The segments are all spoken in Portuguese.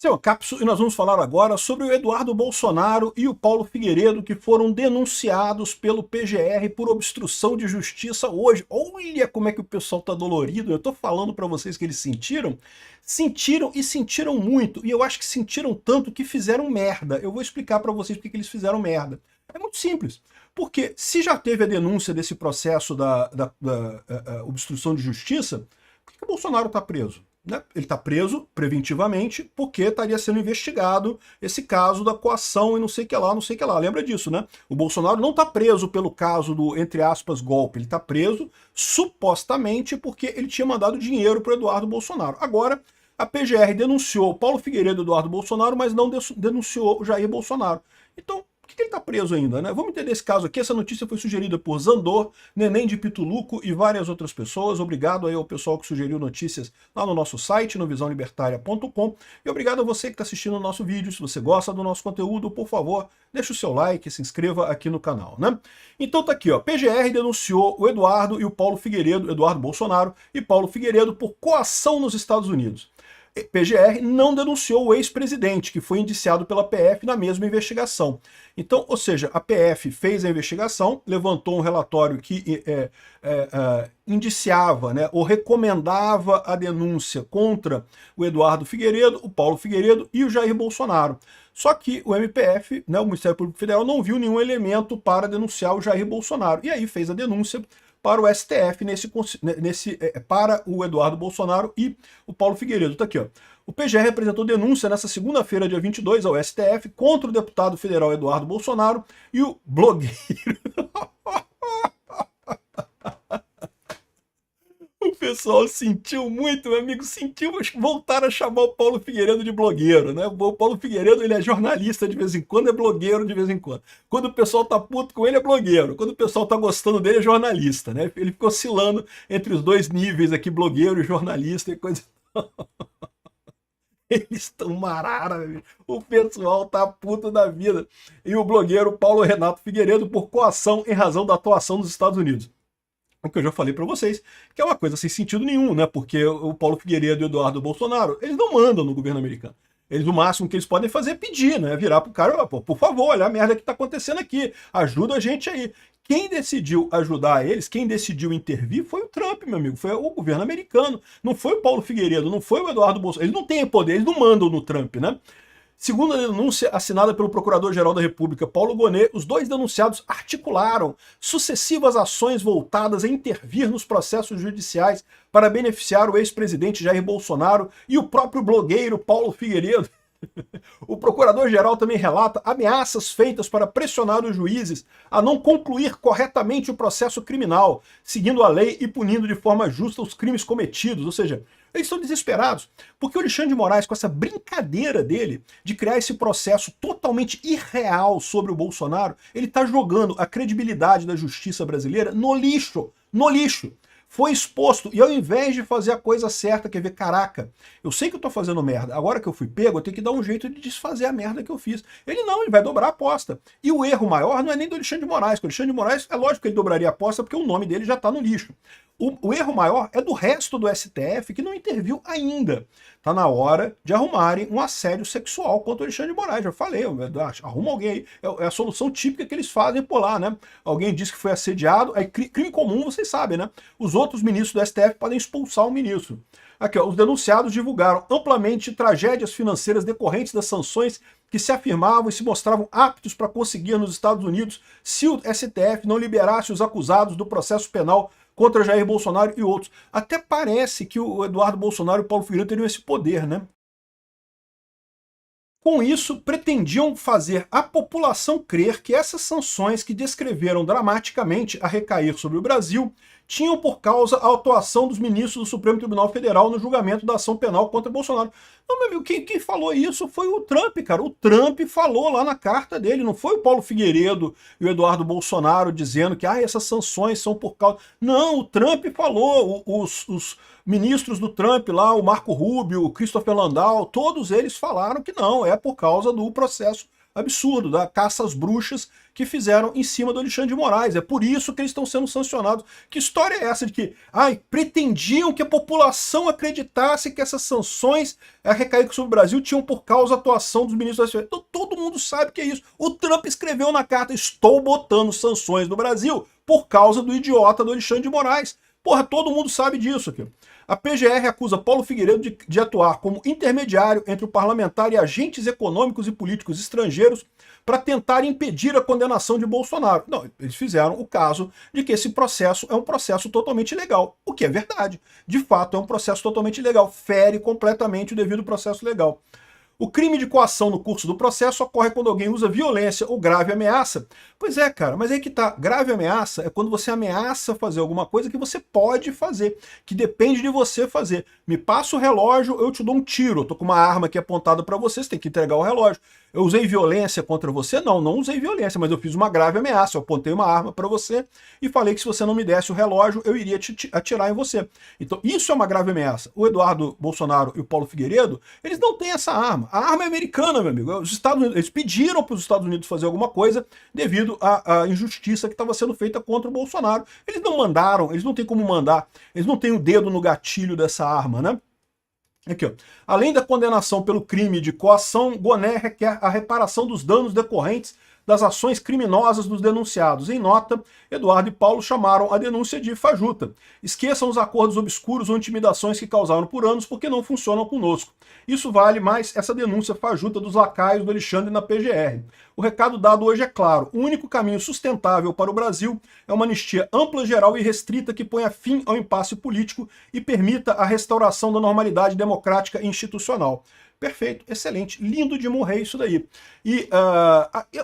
Esse é o Capsu e nós vamos falar agora sobre o Eduardo Bolsonaro e o Paulo Figueiredo, que foram denunciados pelo PGR por obstrução de justiça hoje. Olha como é que o pessoal está dolorido. Eu estou falando para vocês que eles sentiram. Sentiram e sentiram muito. E eu acho que sentiram tanto que fizeram merda. Eu vou explicar para vocês por que eles fizeram merda. É muito simples. Porque se já teve a denúncia desse processo da obstrução de justiça, por que o Bolsonaro está preso? Né? Ele está preso preventivamente porque estaria sendo investigado esse caso da coação e não sei o que lá, não sei o que lá. Lembra disso, né? O Bolsonaro não está preso pelo caso do, entre aspas, golpe. Ele está preso supostamente porque ele tinha mandado dinheiro para o Eduardo Bolsonaro. Agora, a PGR denunciou Paulo Figueiredo e Eduardo Bolsonaro, mas não denunciou o Jair Bolsonaro. Então, por que ele está preso ainda, né? Vamos entender esse caso aqui. Essa notícia foi sugerida por Zandor, Neném de Pituluco e várias outras pessoas. Obrigado aí ao pessoal que sugeriu notícias lá no nosso site, no visãolibertaria.com. E obrigado a você que está assistindo o nosso vídeo. Se você gosta do nosso conteúdo, por favor, deixa o seu like e se inscreva aqui no canal, né? Então tá aqui, ó. PGR denunciou o Eduardo e o Paulo Figueiredo, Eduardo Bolsonaro e Paulo Figueiredo por coação nos Estados Unidos. PGR não denunciou o ex-presidente, que foi indiciado pela PF na mesma investigação. Então, ou seja, a PF fez a investigação, levantou um relatório que indiciava, né, ou recomendava a denúncia contra o Eduardo Figueiredo, o Paulo Figueiredo e o Jair Bolsonaro. Só que o MPF, né, o Ministério Público Federal, não viu nenhum elemento para denunciar o Jair Bolsonaro. E aí fez a denúncia para o STF para o Eduardo Bolsonaro e o Paulo Figueiredo. Está aqui, ó. O PGR apresentou denúncia nessa segunda-feira, dia 22, ao STF, contra o deputado federal Eduardo Bolsonaro e o blogueiro. O pessoal sentiu muito, meu amigo, sentiu, mas voltaram a chamar o Paulo Figueiredo de blogueiro, né? O Paulo Figueiredo, ele é jornalista de vez em quando, é blogueiro de vez em quando. Quando o pessoal tá puto com ele, é blogueiro. Quando o pessoal tá gostando dele, é jornalista, né? Ele ficou oscilando entre os dois níveis aqui, blogueiro e jornalista e coisa... Eles estão marara, meu amigo. O pessoal tá puto da vida. E o blogueiro Paulo Renato Figueiredo por coação em razão da atuação nos Estados Unidos. O que eu já falei para vocês, que é uma coisa sem sentido nenhum, né? Porque o Paulo Figueiredo e o Eduardo Bolsonaro, eles não mandam no governo americano. Eles, o máximo que eles podem fazer é pedir, né? Virar pro cara, por favor, olha a merda que tá acontecendo aqui, ajuda a gente aí. Quem decidiu ajudar eles, quem decidiu intervir foi o Trump, meu amigo, foi o governo americano. Não foi o Paulo Figueiredo, não foi o Eduardo Bolsonaro. Eles não têm poder, eles não mandam no Trump, né? Segundo a denúncia assinada pelo Procurador-Geral da República, Paulo Gonet, os dois denunciados articularam sucessivas ações voltadas a intervir nos processos judiciais para beneficiar o ex-presidente Jair Bolsonaro e o próprio blogueiro Paulo Figueiredo. O Procurador-Geral também relata ameaças feitas para pressionar os juízes a não concluir corretamente o processo criminal, seguindo a lei e punindo de forma justa os crimes cometidos, ou seja, eles estão desesperados, porque o Alexandre de Moraes, com essa brincadeira dele de criar esse processo totalmente irreal sobre o Bolsonaro, ele está jogando a credibilidade da justiça brasileira no lixo, no lixo. Foi exposto, e ao invés de fazer a coisa certa, quer ver, caraca, eu sei que eu tô fazendo merda, agora que eu fui pego, eu tenho que dar um jeito de desfazer a merda que eu fiz. Ele não, ele vai dobrar a aposta. E o erro maior não é nem do Alexandre de Moraes, porque o Alexandre de Moraes, é lógico que ele dobraria a aposta, porque o nome dele já tá no lixo. O erro maior é do resto do STF, que não interviu ainda. Tá na hora de arrumarem um assédio sexual contra o Alexandre de Moraes. Já falei, arruma alguém aí. É a solução típica que eles fazem por lá, né? Alguém diz que foi assediado, aí crime comum, vocês sabem, né? Os outros ministros do STF podem expulsar o ministro. Aqui, ó, os denunciados divulgaram amplamente tragédias financeiras decorrentes das sanções que se afirmavam e se mostravam aptos para conseguir nos Estados Unidos se o STF não liberasse os acusados do processo penal contra Jair Bolsonaro e outros. Até parece que o Eduardo Bolsonaro e o Paulo Figueiredo teriam esse poder, né? Com isso, pretendiam fazer a população crer que essas sanções que descreveram dramaticamente a recair sobre o Brasil tinham por causa a atuação dos ministros do Supremo Tribunal Federal no julgamento da ação penal contra Bolsonaro. Não, meu amigo, quem falou isso foi o Trump, cara. O Trump falou lá na carta dele, não foi o Paulo Figueiredo e o Eduardo Bolsonaro dizendo que essas sanções são por causa... Não, o Trump falou, os ministros do Trump lá, o Marco Rubio, o Christopher Landau, todos eles falaram que não, é por causa do processo absurdo, da caça às bruxas que fizeram em cima do Alexandre de Moraes. É por isso que eles estão sendo sancionados. Que história é essa de que, pretendiam que a população acreditasse que essas sanções recaídas sobre o Brasil tinham por causa da atuação dos ministros da Defesa? Então todo mundo sabe que é isso. O Trump escreveu na carta: estou botando sanções no Brasil por causa do idiota do Alexandre de Moraes. Porra, todo mundo sabe disso aqui. A PGR acusa Paulo Figueiredo de atuar como intermediário entre o parlamentar e agentes econômicos e políticos estrangeiros para tentar impedir a condenação de Bolsonaro. Não, eles fizeram o caso de que esse processo é um processo totalmente ilegal, o que é verdade. De fato, é um processo totalmente ilegal, fere completamente o devido processo legal. O crime de coação no curso do processo ocorre quando alguém usa violência ou grave ameaça. Pois é, cara, mas aí que tá. Grave ameaça é quando você ameaça fazer alguma coisa que você pode fazer, que depende de você fazer. Me passa o relógio, eu te dou um tiro. Eu tô com uma arma aqui apontada para você, você tem que entregar o relógio. Eu usei violência contra você? Não, não usei violência, mas eu fiz uma grave ameaça. Eu apontei uma arma para você e falei que se você não me desse o relógio, eu iria atirar em você. Então, isso é uma grave ameaça. O Eduardo Bolsonaro e o Paulo Figueiredo, eles não têm essa arma. A arma é americana, meu amigo. Os Estados Unidos, eles pediram para os Estados Unidos fazer alguma coisa devido à injustiça que estava sendo feita contra o Bolsonaro. Eles não mandaram, eles não têm como mandar, eles não têm o dedo no gatilho dessa arma, né? Aqui, ó. Além da condenação pelo crime de coação, Goné requer a reparação dos danos decorrentes das ações criminosas dos denunciados. Em nota, Eduardo e Paulo chamaram a denúncia de fajuta. Esqueçam os acordos obscuros ou intimidações que causaram por anos porque não funcionam conosco. Isso vale mais essa denúncia fajuta dos lacaios do Alexandre na PGR. O recado dado hoje é claro: o único caminho sustentável para o Brasil é uma anistia ampla, geral e restrita que ponha fim ao impasse político e permita a restauração da normalidade democrática e institucional. Perfeito, excelente, lindo de morrer isso daí. E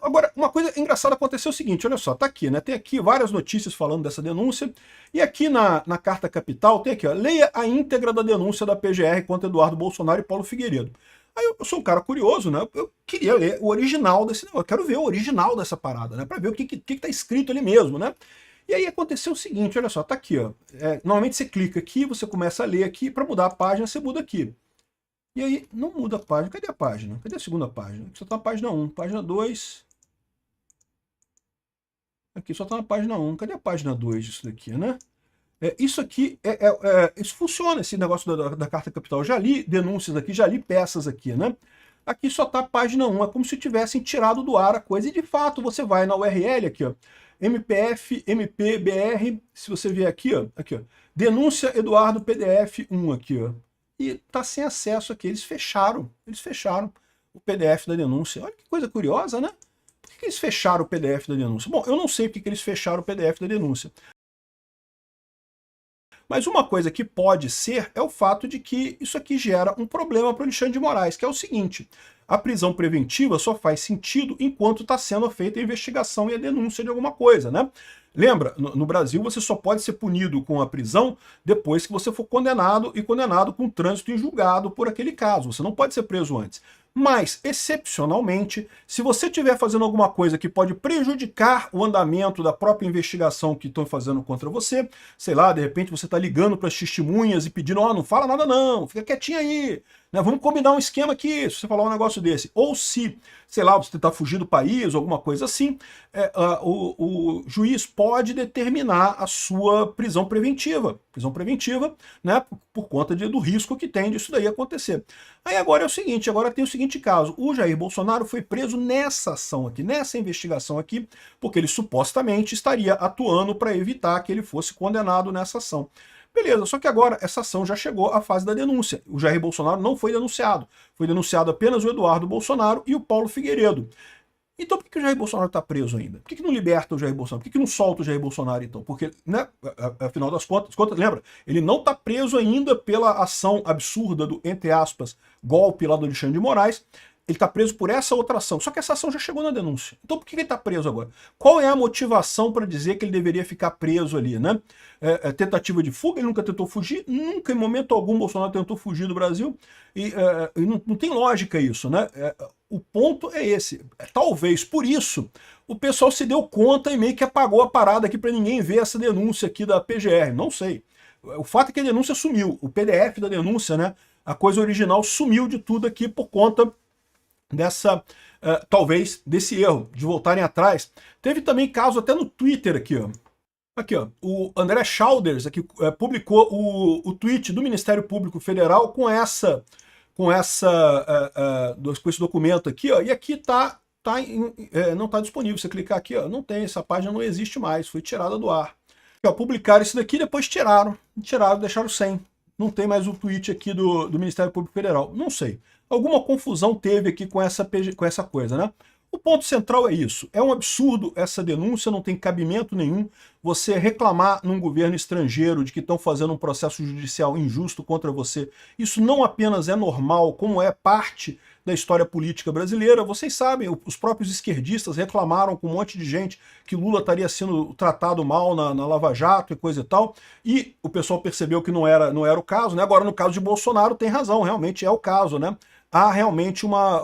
agora, uma coisa engraçada aconteceu o seguinte, olha só, tá aqui, né? Tem aqui várias notícias falando dessa denúncia, e aqui na Carta Capital tem aqui, ó, leia a íntegra da denúncia da PGR contra Eduardo Bolsonaro e Paulo Figueiredo. Aí eu sou um cara curioso, né? Eu queria ler o original desse negócio, eu quero ver o original dessa parada, né? Pra ver o que tá escrito ali mesmo, né? E aí aconteceu o seguinte, olha só, tá aqui, ó. Normalmente você clica aqui, você começa a ler aqui, para mudar a página você muda aqui. E aí, não muda a página. Cadê a página? Cadê a segunda página? Aqui só tá na página 1. Página 2. Aqui só tá na página 1. Cadê a página 2 disso daqui, né? Isso aqui, isso funciona, esse negócio da Carta Capital. Eu já li denúncias aqui, já li peças aqui, né? Aqui só tá a página 1. É como se tivessem tirado do ar a coisa. E, de fato, você vai na URL aqui, ó. MPF, MPBR. Se você vier aqui, ó. Denúncia Eduardo PDF 1 aqui, ó. E tá sem acesso aqui. Eles fecharam o PDF da denúncia. Olha que coisa curiosa, né? Por que eles fecharam o PDF da denúncia? Bom, eu não sei porque eles fecharam o PDF da denúncia. Mas uma coisa que pode ser é o fato de que isso aqui gera um problema para o Alexandre de Moraes, que é o seguinte: a prisão preventiva só faz sentido enquanto está sendo feita a investigação e a denúncia de alguma coisa, né? Lembra, no Brasil você só pode ser punido com a prisão depois que você for condenado e condenado com trânsito em julgado por aquele caso. Você não pode ser preso antes. Mas, excepcionalmente, se você estiver fazendo alguma coisa que pode prejudicar o andamento da própria investigação que estão fazendo contra você, sei lá, de repente você está ligando para as testemunhas e pedindo, não fala nada não, fica quietinho aí, né? Vamos combinar um esquema aqui, se você falar um negócio desse. Ou se, sei lá, você tentar fugir do país, ou alguma coisa assim, o juiz pode determinar a sua prisão preventiva, né, por conta do risco que tem disso daí acontecer. Aí agora é o seguinte, agora tem o seguinte caso: o Jair Bolsonaro foi preso nessa ação aqui, nessa investigação aqui, porque ele supostamente estaria atuando para evitar que ele fosse condenado nessa ação. Beleza, só que agora essa ação já chegou à fase da denúncia. O Jair Bolsonaro não foi denunciado. Foi denunciado apenas o Eduardo Bolsonaro e o Paulo Figueiredo. Então por que o Jair Bolsonaro está preso ainda? Por que não liberta o Jair Bolsonaro? Por que não solta o Jair Bolsonaro então? Porque, né, afinal das contas, lembra, ele não está preso ainda pela ação absurda do, entre aspas, golpe lá do Alexandre de Moraes. Ele está preso por essa outra ação. Só que essa ação já chegou na denúncia. Então por que ele está preso agora? Qual é a motivação para dizer que ele deveria ficar preso ali, né? Tentativa de fuga? Ele nunca tentou fugir? Nunca, em momento algum, Bolsonaro tentou fugir do Brasil. E não tem lógica isso, né? O ponto é esse. Talvez por isso o pessoal se deu conta e meio que apagou a parada aqui para ninguém ver essa denúncia aqui da PGR. Não sei. O fato é que a denúncia sumiu. O PDF da denúncia, né? A coisa original sumiu de tudo aqui por conta talvez, desse erro, de voltarem atrás. Teve também caso até no Twitter aqui, ó. Aqui, ó, o André Schauders aqui, publicou o tweet do Ministério Público Federal com esse documento aqui, ó, e aqui não está disponível. Você clicar aqui, ó, não tem, essa página não existe mais, foi tirada do ar. Aqui, ó, publicaram isso daqui, depois tiraram, deixaram sem. Não tem mais o tweet aqui do Ministério Público Federal. Não sei. Alguma confusão teve aqui com essa coisa, né? O ponto central é isso. É um absurdo essa denúncia, não tem cabimento nenhum você reclamar num governo estrangeiro de que estão fazendo um processo judicial injusto contra você. Isso não apenas é normal, como é parte da história política brasileira. Vocês sabem, os próprios esquerdistas reclamaram com um monte de gente que Lula estaria sendo tratado mal na Lava Jato e coisa e tal, e o pessoal percebeu que não era o caso, né? Agora, no caso de Bolsonaro, tem razão, realmente é o caso, né? Há realmente uma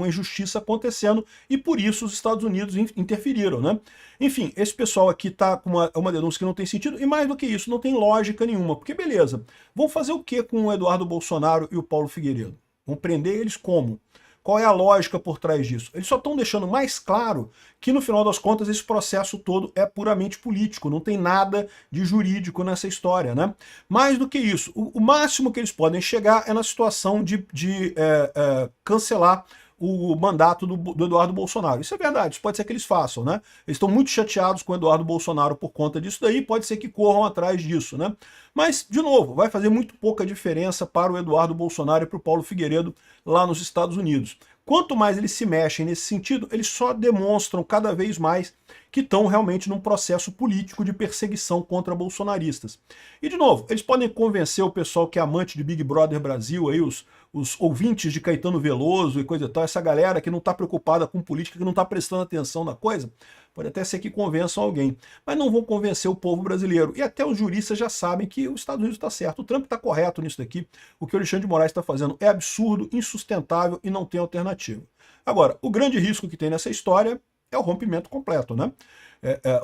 injustiça acontecendo e por isso os Estados Unidos interferiram, né? Enfim, esse pessoal aqui está com uma denúncia que não tem sentido e mais do que isso, não tem lógica nenhuma, porque beleza, vão fazer o que com o Eduardo Bolsonaro e o Paulo Figueiredo? Vão prender eles como? Qual é a lógica por trás disso? Eles só estão deixando mais claro que, no final das contas, esse processo todo é puramente político, não tem nada de jurídico nessa história, né? Mais do que isso, o máximo que eles podem chegar é na situação de cancelar o mandato do Eduardo Bolsonaro. Isso é verdade, isso pode ser que eles façam, né? Eles estão muito chateados com o Eduardo Bolsonaro por conta disso daí, pode ser que corram atrás disso, né? Mas, de novo, vai fazer muito pouca diferença para o Eduardo Bolsonaro e para o Paulo Figueiredo lá nos Estados Unidos. Quanto mais eles se mexem nesse sentido, eles só demonstram cada vez mais que estão realmente num processo político de perseguição contra bolsonaristas. E, de novo, eles podem convencer o pessoal que é amante de Big Brother Brasil, aí, os ouvintes de Caetano Veloso e coisa e tal, essa galera que não está preocupada com política, que não está prestando atenção na coisa, pode até ser que convençam alguém, mas não vão convencer o povo brasileiro. E até os juristas já sabem que os Estados Unidos está certo, o Trump está correto nisso daqui, o que o Alexandre de Moraes está fazendo é absurdo, insustentável e não tem alternativa. Agora, o grande risco que tem nessa história é o rompimento completo, né?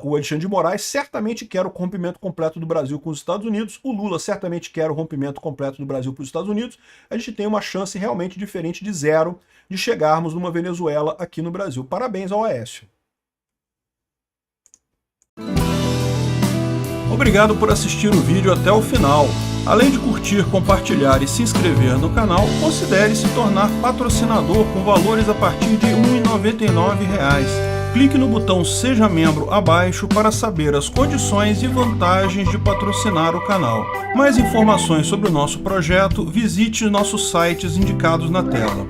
O Alexandre de Moraes certamente quer o rompimento completo do Brasil com os Estados Unidos, o Lula certamente quer o rompimento completo do Brasil com os Estados Unidos. A gente tem uma chance realmente diferente de zero de chegarmos numa Venezuela aqui no Brasil. Parabéns ao Aécio. Obrigado por assistir o vídeo até o final. Além de curtir, compartilhar e se inscrever no canal, considere se tornar patrocinador com valores a partir de R$ 1,99. Clique no botão Seja Membro abaixo para saber as condições e vantagens de patrocinar o canal. Mais informações sobre o nosso projeto, visite nossos sites indicados na tela.